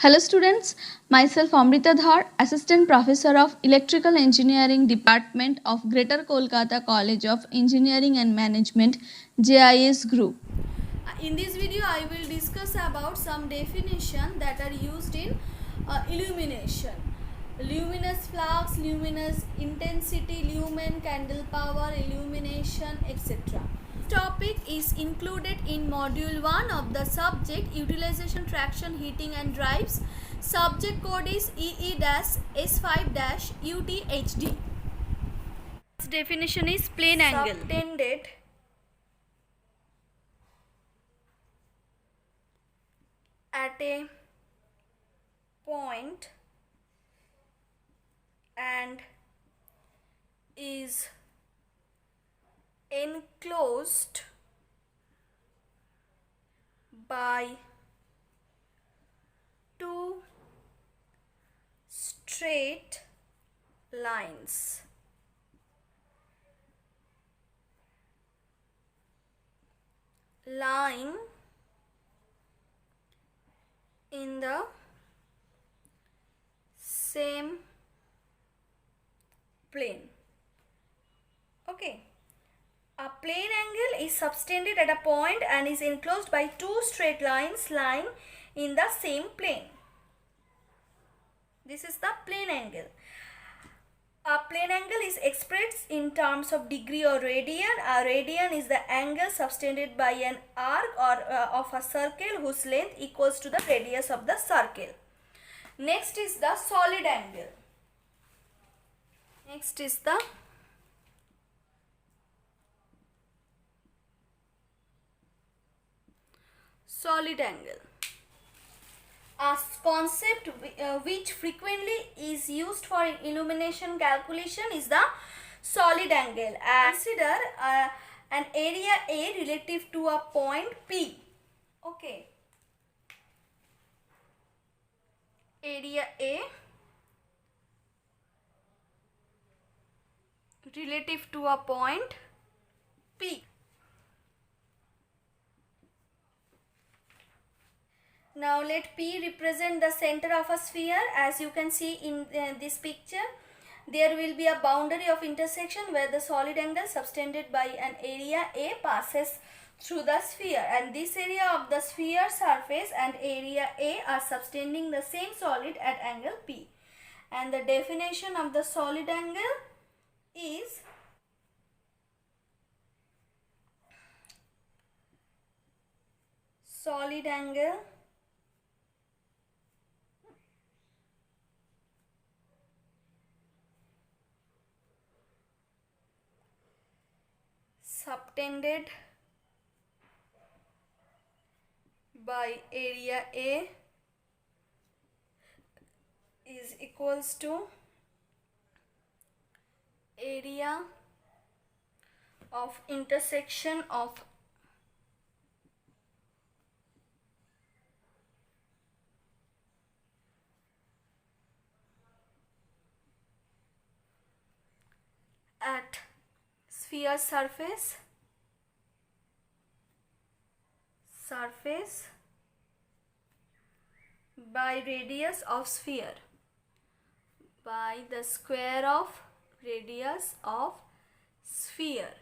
Hello students, myself Amrita Dhar, Assistant Professor of Electrical Engineering Department of Greater Kolkata College of Engineering and Management, JIS Group. In this video I will discuss about some definition that are used in illumination. Luminous flux, luminous intensity, lumen, candle power, illumination, etc. Topic is included in module 1 of the subject utilization, traction, heating and drives. Subject code is EE-S5-UTHD. Definition is plane angle. Subtended at a point and is enclosed by two straight lines. Lying in the same plane. Okay. A plane angle is subtended at a point and is enclosed by two straight lines lying in the same plane. This is the plane angle. A plane angle is expressed in terms of degree or radian. A radian is the angle subtended by an arc or of a circle whose length equals to the radius of the circle. Next is the solid angle. Next is the solid angle. A concept which frequently is used for illumination calculation is the solid angle. Consider an area A relative to a point P. Okay. Area A relative to a point P. Now let P represent the center of a sphere. As you can see in this picture, there will be a boundary of intersection where the solid angle subtended by an area A passes through the sphere, and this area of the sphere surface and area A are subtending the same solid at angle P. And the definition of the solid angle is solid angle subtended by area A is equals to area of intersection of at sphere surface by radius of sphere by the square of radius of sphere.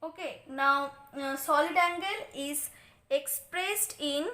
Okay, now solid angle is expressed in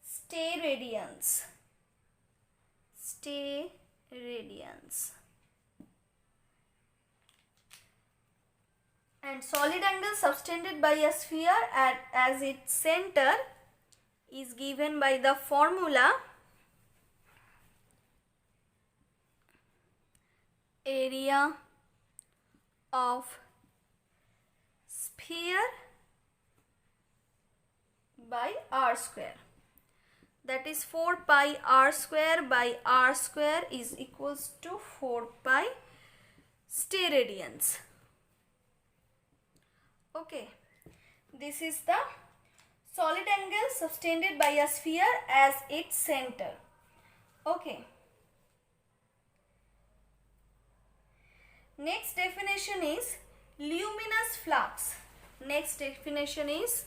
steradians. And solid angle subtended by a sphere as its center is given by the formula area of sphere by r square. That is 4 pi r square by r square is equals to 4 pi steradians. Okay, this is the solid angle subtended by a sphere as its center. Okay. Next definition is luminous flux. Next definition is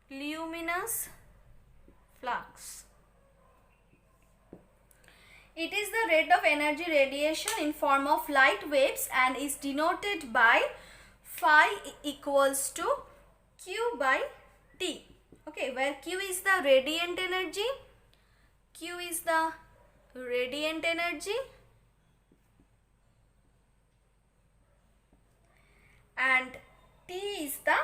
luminous flux. It is the rate of energy radiation in form of light waves and is denoted by phi equals to Q by T. Okay, where Q is the radiant energy, Q is the radiant energy and T is the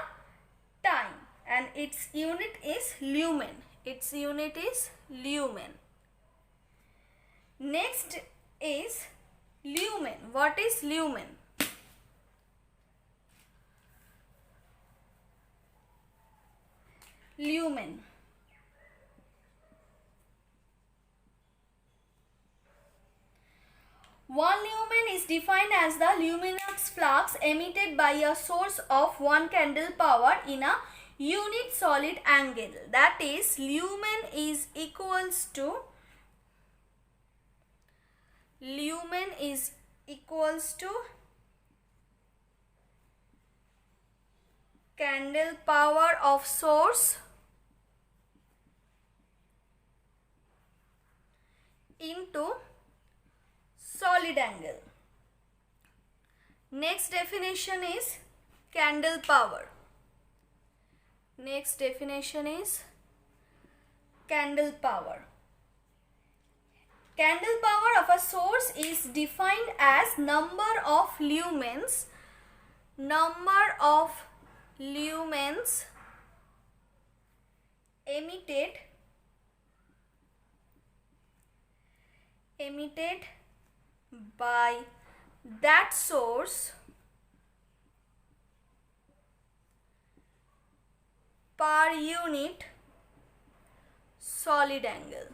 time, and its unit is lumen. Its unit is lumen. Next is lumen. What is lumen? Lumen. One lumen is defined as the luminous flux emitted by a source of 1 candle power in a unit solid angle. That is, lumen is equals to candle power of source into solid angle. Next definition is candle power. Next definition is candle power. Candle power of a source is defined as number of lumens emitted by that source per unit solid angle.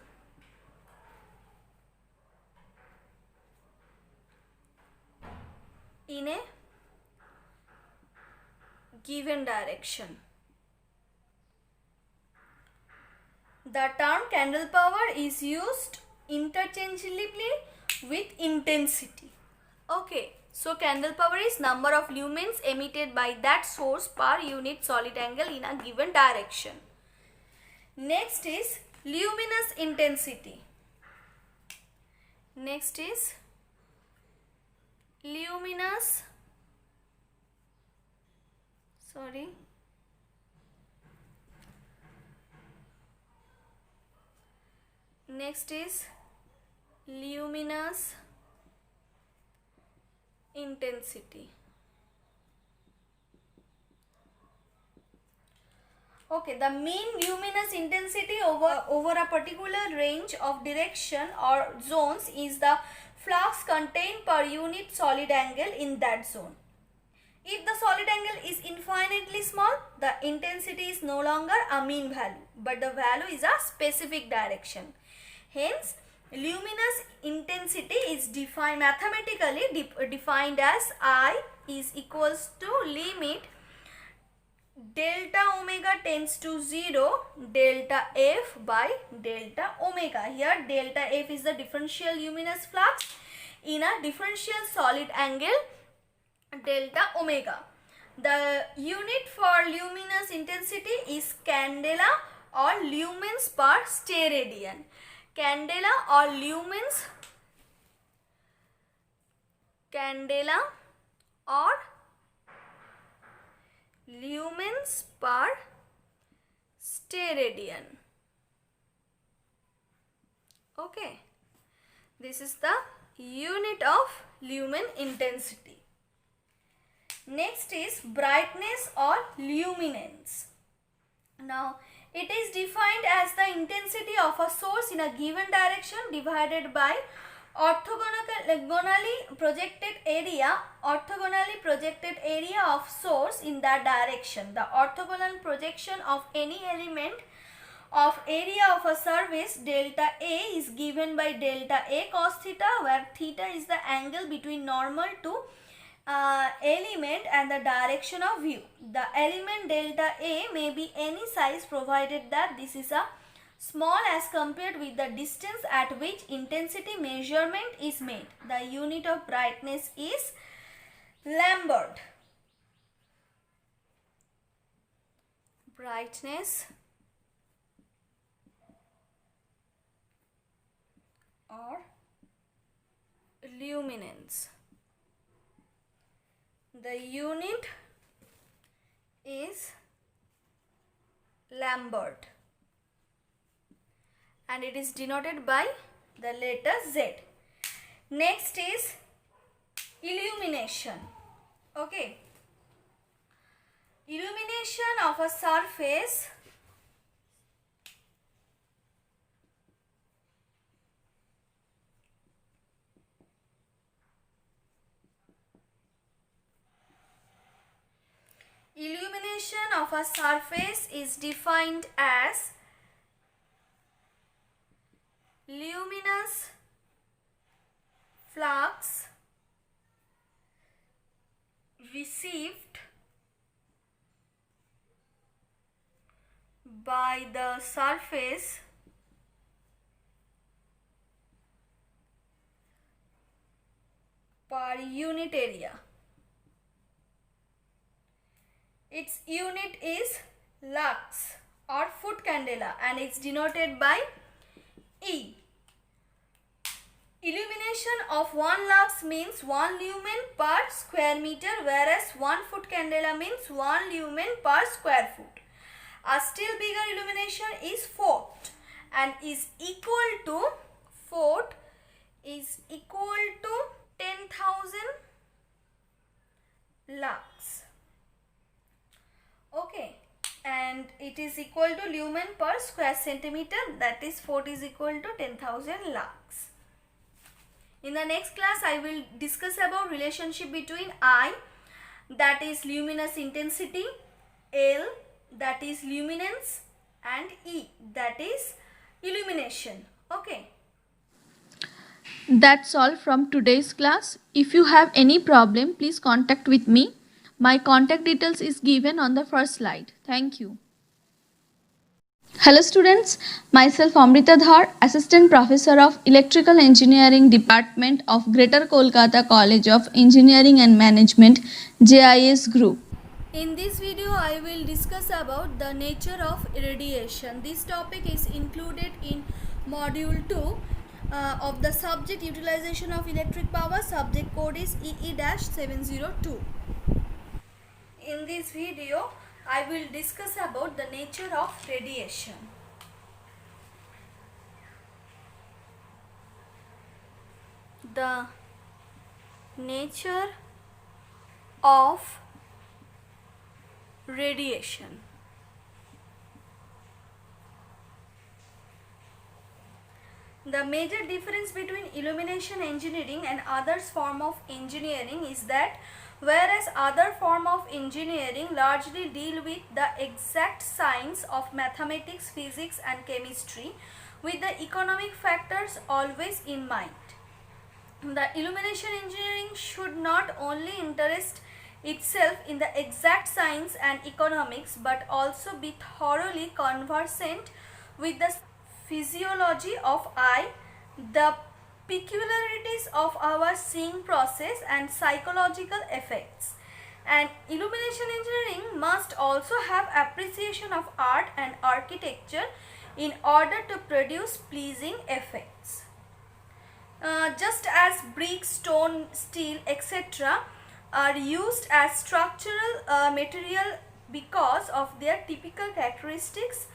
In a given direction. The term candle power is used interchangeably with intensity. Okay, so candle power is number of lumens emitted by that source per unit solid angle in a given direction. Next is luminous intensity. Next is luminous intensity. Okay, the mean luminous intensity over a particular range of direction or zones is the flux contained per unit solid angle in that zone. If the solid angle is infinitely small, the intensity is no longer a mean value, but the value is a specific direction. Hence, luminous intensity is mathematically defined as I is equals to limit delta omega tends to 0 delta F by delta omega. Here delta F is the differential luminous flux in a differential solid angle delta omega. The unit for luminous intensity is candela or lumens per steradian. Candela or lumens per steradian. Okay, this is the unit of lumen intensity. Next is brightness or luminance. Now, it is defined as the intensity of a source in a given direction divided by orthogonally projected area of source in that direction. The orthogonal projection of any element of area of a surface delta A is given by delta A cos theta, where theta is the angle between normal to element and the direction of view. The element delta A may be any size provided that this is a small as compared with the distance at which intensity measurement is made. The unit of brightness is Lambert. Brightness or luminance. The unit is Lambert and it is denoted by the letter Z. Next is illumination. Okay. Illumination of a surface is defined as luminous flux received by the surface per unit area. Its unit is lux or foot candela and it's denoted by E. Illumination of 1 lux means 1 lumen per square meter, whereas 1 foot candela means 1 lumen per square foot. A still bigger illumination is fort and is equal to 10,000 lux. Okay, and it is equal to lumen per square centimeter, that is fort is equal to 10,000 lux. In the next class I will discuss about relationship between I, that is luminous intensity, L, that is luminance, and E, that is illumination. Okay. That's all from today's class. If you have any problem, please contact with me. My contact details is given on the first slide. Thank you. Hello students, myself Amrita Dhar, Assistant Professor of Electrical Engineering Department of Greater Kolkata College of Engineering and Management, JIS Group. In this video I will discuss about the nature of radiation. This topic is included in module 2 of the subject utilization of electric power. Subject code is EE-702. In this video I will discuss about the nature of radiation. The nature of radiation. The major difference between illumination engineering and others form of engineering is that whereas other form of engineering largely deal with the exact science of mathematics, physics and chemistry with the economic factors always in mind, the illumination engineering should not only interest itself in the exact science and economics but also be thoroughly conversant with the physiology of eye, the peculiarities of our seeing process and psychological effects. And illumination engineering must also have appreciation of art and architecture in order to produce pleasing effects. Just as brick, stone, steel, etc. are used as structural material because of their typical characteristics,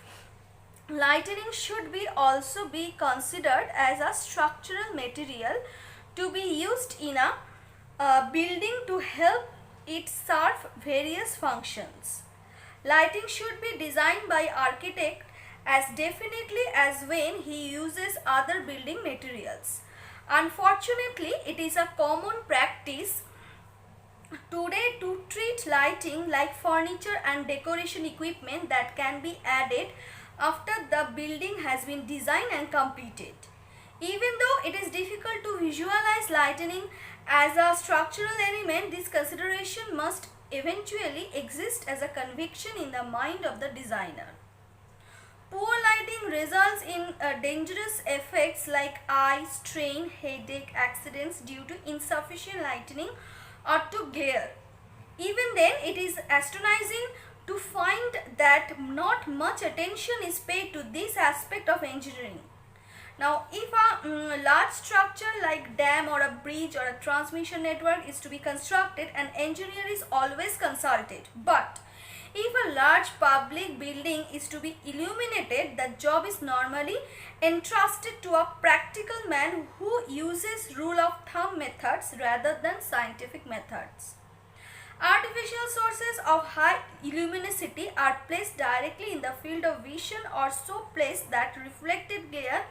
lightning should be also be considered as a structural material to be used in a building to help it serve various functions. Lighting should be designed by architect as definitely as when he uses other building materials. Unfortunately, it is a common practice today to treat lighting like furniture and decoration equipment that can be added after the building has been designed and completed. Even though it is difficult to visualize lighting as a structural element, this consideration must eventually exist as a conviction in the mind of the designer. Poor lighting results in dangerous effects like eye strain, headache, accidents due to insufficient lighting or to glare. Even then, it is astonishing to find that not much attention is paid to this aspect of engineering. Now, if a large structure like dam or a bridge or a transmission network is to be constructed, an engineer is always consulted. But if a large public building is to be illuminated, the job is normally entrusted to a practical man who uses rule of thumb methods rather than scientific methods. Artificial sources of high luminosity are placed directly in the field of vision or so placed that reflected glare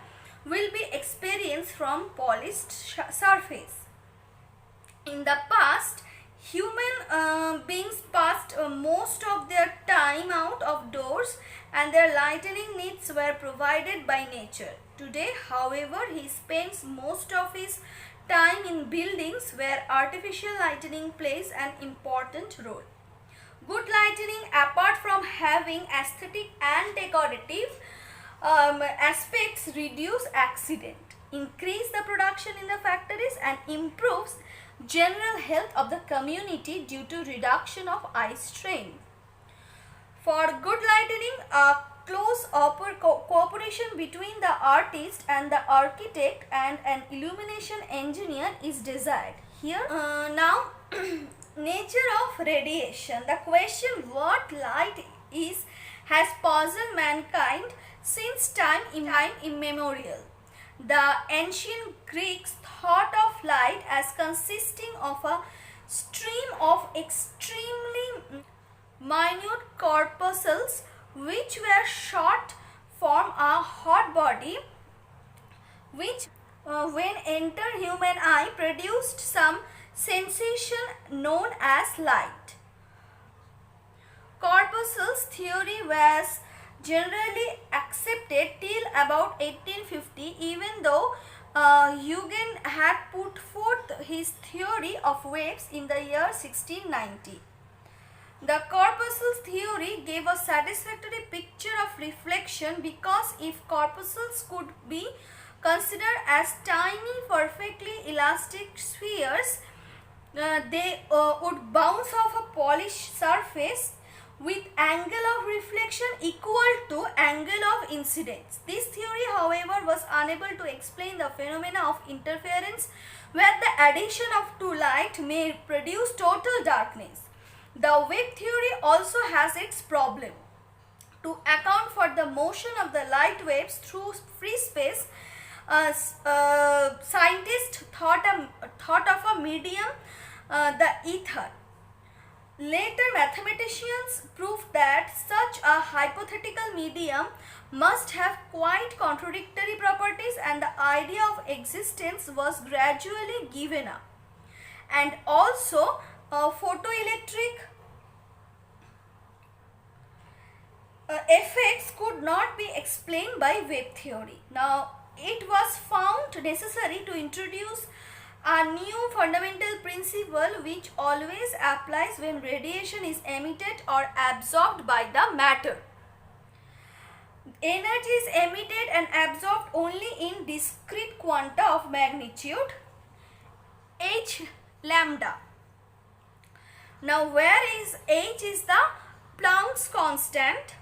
will be experienced from polished surface. In the past, human beings passed most of their time out of doors and their lightning needs were provided by nature. Today, however, he spends most of his time in buildings where artificial lighting plays an important role. Good lighting, apart from having aesthetic and decorative aspects, reduce accident, increase the production in the factories and improves general health of the community due to reduction of eye strain. For good lighting, a close cooperation between the artist and the architect and an illumination engineer is desired. Here, now, nature of radiation. The question what light is has puzzled mankind since time immemorial. The ancient Greeks thought of light as consisting of a stream of extremely minute corpuscles which were shot from a hot body which when entered human eye produced some sensation known as light. Corpuscles theory was generally accepted till about 1850, even though Huygens had put forth his theory of waves in the year 1690. The corpuscles theory gave a satisfactory picture of reflection because if corpuscles could be considered as tiny, perfectly elastic spheres, they would bounce off a polished surface with angle of reflection equal to angle of incidence. This theory, however, was unable to explain the phenomena of interference where the addition of two light may produce total darkness. The wave theory also has its problem. To account for the motion of the light waves through free space, scientists thought of a medium, the ether. Later mathematicians proved that such a hypothetical medium must have quite contradictory properties and the idea of existence was gradually given up. And also photoelectric effects could not be explained by wave theory. Now, it was found necessary to introduce a new fundamental principle which always applies when radiation is emitted or absorbed by the matter. Energy is emitted and absorbed only in discrete quanta of magnitude h lambda. Now, where is h is the Planck's constant.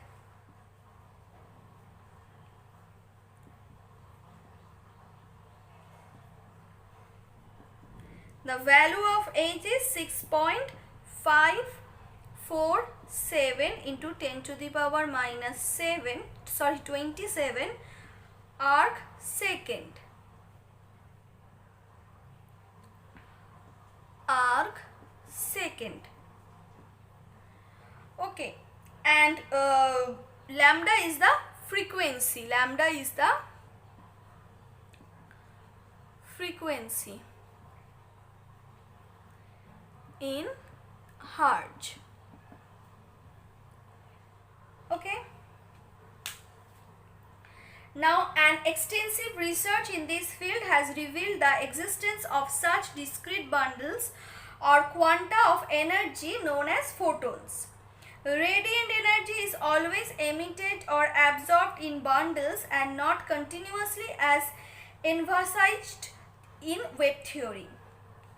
The value of h is 6.547 into 10 to the power minus 27 arc second. Okay, and lambda is the frequency. Lambda is the frequency in hertz. Okay. Now, an extensive research in this field has revealed the existence of such discrete bundles or quanta of energy known as photons. Radiant energy is always emitted or absorbed in bundles and not continuously as envisaged in wave theory.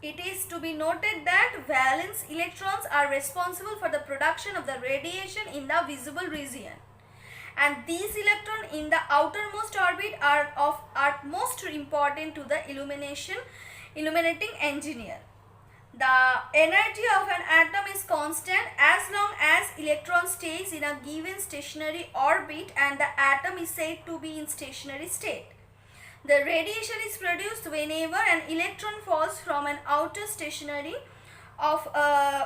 It is to be noted that valence electrons are responsible for the production of the radiation in the visible region and these electrons in the outermost orbit are of utmost importance to the illuminating engineer. The energy of an atom is constant as long as electron stays in a given stationary orbit and the atom is said to be in stationary state. The radiation is produced whenever an electron falls from an outer stationary of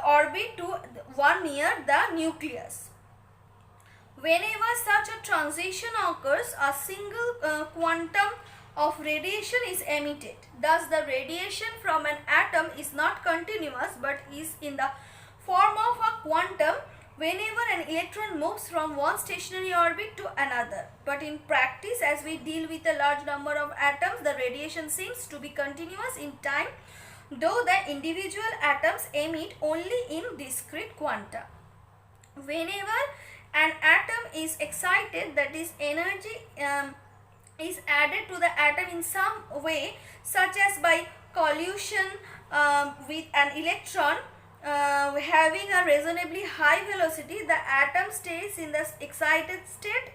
orbit to one near the nucleus. Whenever such a transition occurs, a single quantum of radiation is emitted. Thus, the radiation from an atom is not continuous but is in the form of a quantum whenever an electron moves from one stationary orbit to another. But in practice, as we deal with a large number of atoms, the radiation seems to be continuous in time, though the individual atoms emit only in discrete quanta. Whenever an atom is excited, that is, energy is added to the atom in some way, such as by collision with an electron having a reasonably high velocity, the atom stays in the excited state,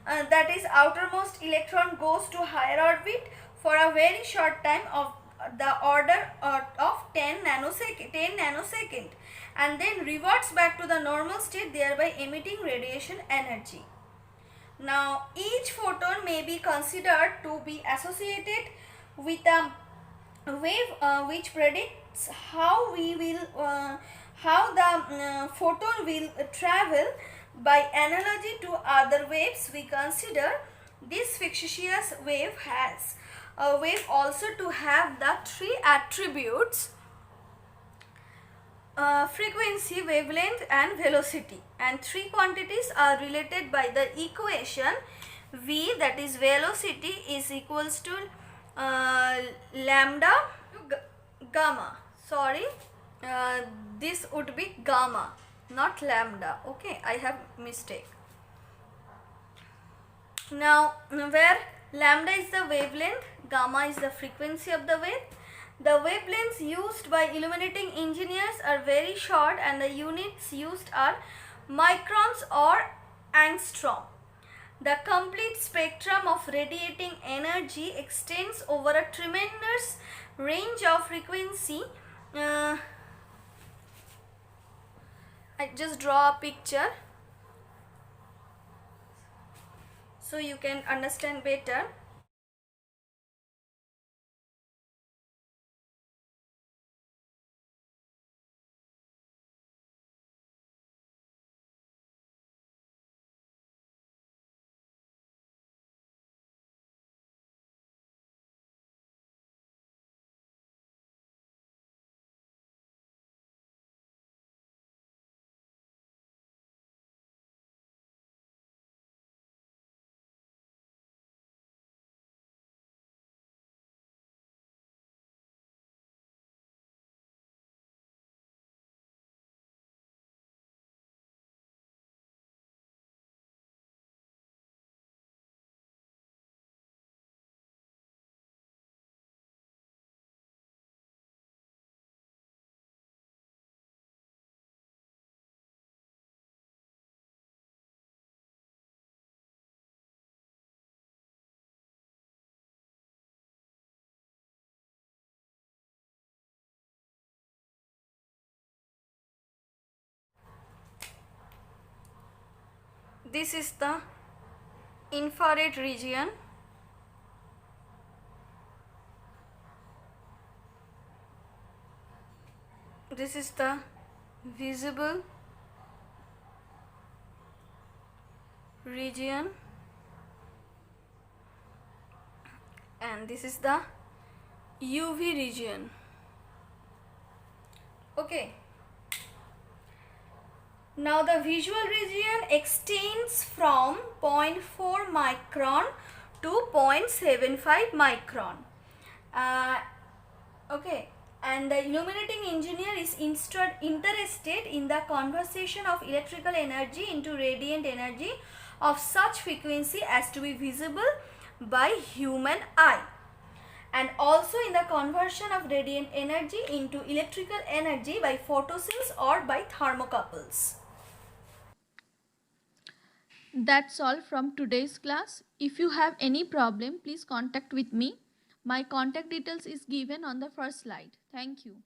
that is, outermost electron goes to higher orbit for a very short time of the order of 10 nanosecond and then reverts back to the normal state, thereby emitting radiation energy. Now, each photon may be considered to be associated with a wave which predicts how the photon will travel. By analogy to other waves, we consider this fictitious wave has a wave also to have the three attributes: frequency, wavelength and velocity, and three quantities are related by the equation v, that is velocity, is equals to lambda gamma. Sorry, this would be gamma, not lambda. Okay, I have mistake. Now, where lambda is the wavelength, gamma is the frequency of the wave. The wavelengths used by illuminating engineers are very short and the units used are microns or angstrom. The complete spectrum of radiating energy extends over a tremendous range of frequency. I just draw a picture so you can understand better. This is the infrared region. This is the visible region, and this is the UV region. Okay. Now the visual region extends from 0.4 micron to 0.75 micron. Okay, and the illuminating engineer is interested in the conversion of electrical energy into radiant energy of such frequency as to be visible by human eye, and also in the conversion of radiant energy into electrical energy by photosynthesis or by thermocouples. that's all from today's class. If you have any problem, please contact with me. My contact details is given on the first slide. Thank you.